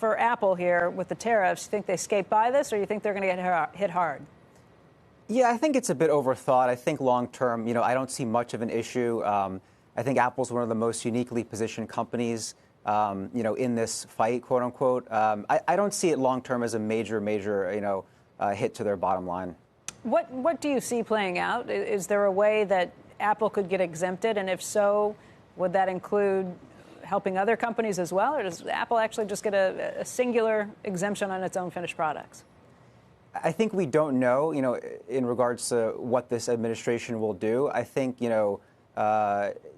for Apple here with the tariffs? You think they skate by this, or you think they're going to get hit hard? Yeah, I think it's a bit overthought. I think long term, I don't see much of an issue. I think Apple's one of the most uniquely positioned companies, in this fight, quote unquote. I don't see it long term as a major, hit to their bottom line. What do you see playing out? Is there a way that Apple could get exempted? And if so, would that include helping other companies as well? Or does Apple actually just get a singular exemption on its own finished products? I think we don't know, in regards to what this administration will do. I think,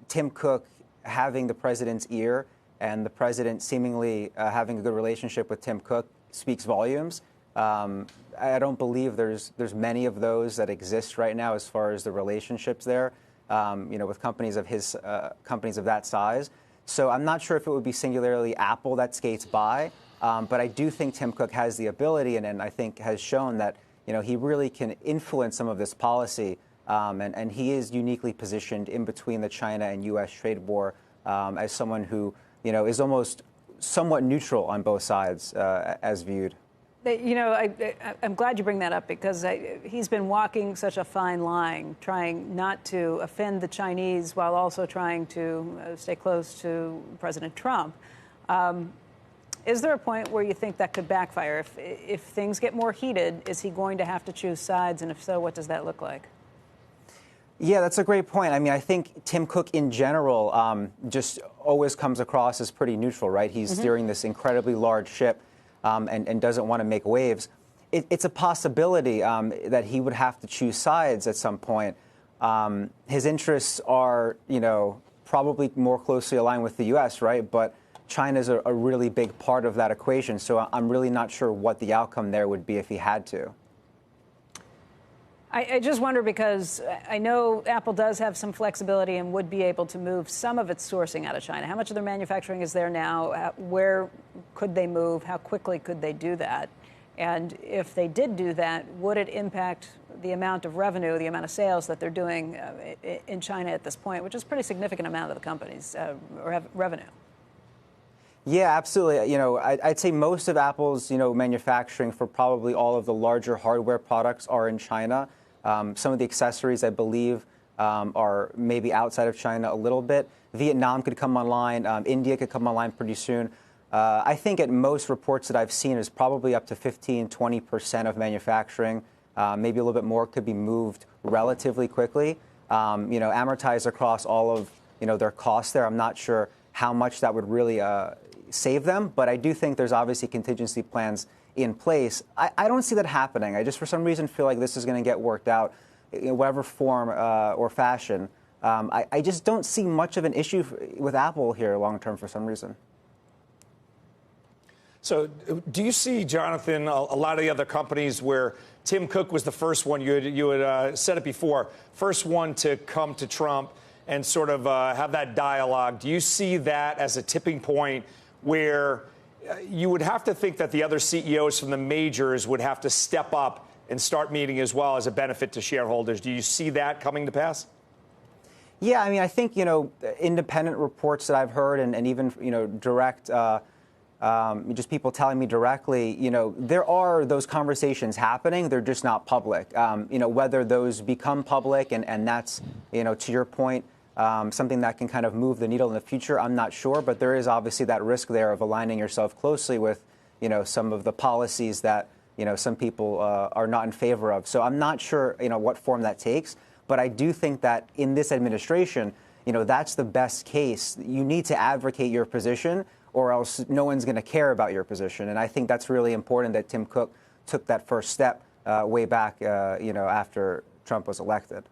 Tim Cook having the president's ear and the president seemingly having a good relationship with Tim Cook speaks volumes. I don't believe there's many of those that exist right now as far as the relationships there, with companies of that size. So I'm not sure if it would be singularly Apple that skates by. But I do think Tim Cook has the ability and I think has shown that, he really can influence some of this policy. And he is uniquely positioned in between the China and U.S. trade war as someone who, is almost somewhat neutral on both sides as viewed. I'm glad you bring that up because he's been walking such a fine line, trying not to offend the Chinese while also trying to stay close to President Trump. Is there a point where you think that could backfire? If things get more heated, is he going to have to choose sides? And if so, what does that look like? Yeah, that's a great point. I mean, I think Tim Cook in general just always comes across as pretty neutral, right? He's steering this incredibly large ship and doesn't want to make waves. It's a possibility that he would have to choose sides at some point. His interests are, probably more closely aligned with the U.S., right? But China's a really big part of that equation, so I'm really not sure what the outcome there would be if he had to. I just wonder because I know Apple does have some flexibility and would be able to move some of its sourcing out of China. How much of their manufacturing is there now? Where could they move? How quickly could they do that? And if they did do that, would it impact the amount of revenue, the amount of sales that they're doing in China at this point, which is a pretty significant amount of the company's revenue? Yeah, absolutely. I'd say most of Apple's, manufacturing for probably all of the larger hardware products are in China. Some of the accessories, I believe, are maybe outside of China a little bit. Vietnam could come online. India could come online pretty soon. I think at most reports that I've seen is probably up to 15-20% of manufacturing, maybe a little bit more, could be moved relatively quickly. Amortized across all of, their costs there. I'm not sure how much that would really save them, but I do think there's obviously contingency plans in place. I don't see that happening. I just, for some reason, feel like this is going to get worked out in whatever form or fashion. I just don't see much of an issue with Apple here long term for some reason. So do you see, Jonathan, a lot of the other companies where Tim Cook was the first one, you had said it before, first one to come to Trump and sort of have that dialogue. Do you see that as a tipping point where you would have to think that the other CEOs from the majors would have to step up and start meeting as well as a benefit to shareholders? Do you see that coming to pass? Yeah, I mean, I think, independent reports that I've heard and even, direct, just people telling me directly, there are those conversations happening. They're just not public. Whether those become public and that's, to your point, something that can kind of move the needle in the future, I'm not sure. But there is obviously that risk there of aligning yourself closely with, some of the policies that, some people are not in favor of. So I'm not sure, what form that takes. But I do think that in this administration, that's the best case. You need to advocate your position or else no one's going to care about your position. And I think that's really important that Tim Cook took that first step way back, after Trump was elected.